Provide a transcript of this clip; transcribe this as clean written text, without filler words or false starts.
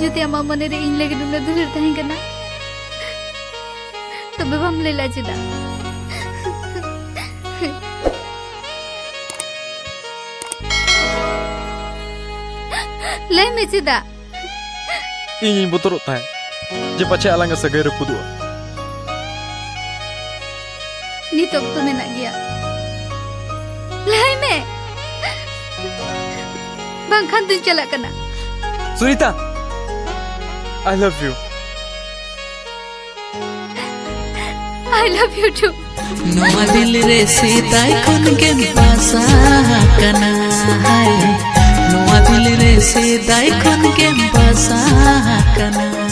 जुदी आमा मने रे इन लगे नुना दुलर ताहें कना तबे बाम लेला चेदा ले में चेदा ᱤᱧ ᱵᱚᱛᱚᱨᱚᱜ ᱛᱟᱦᱮᱸ ᱡᱮ ᱯᱟᱪᱷᱮ ᱟᱞᱟᱝ ᱥᱟᱹᱜᱟᱹᱭ ᱨᱟᱹᱯᱩᱫᱚᱜᱼᱟ ᱱᱤᱛ ᱚᱠᱛᱚ ᱢᱮᱱᱟᱜ ᱜᱮᱭᱟ ᱞᱟᱹᱭ ᱢᱮ ᱵᱟᱝᱠᱷᱟᱱ ᱫᱩᱧ ᱪᱟᱞᱟᱜ ᱠᱟᱱᱟ Sunita I love you I love you too नोआ दिल रे सीताई खुन के पासा कना है नोआ दिल रे सीताई खुन के पासा कना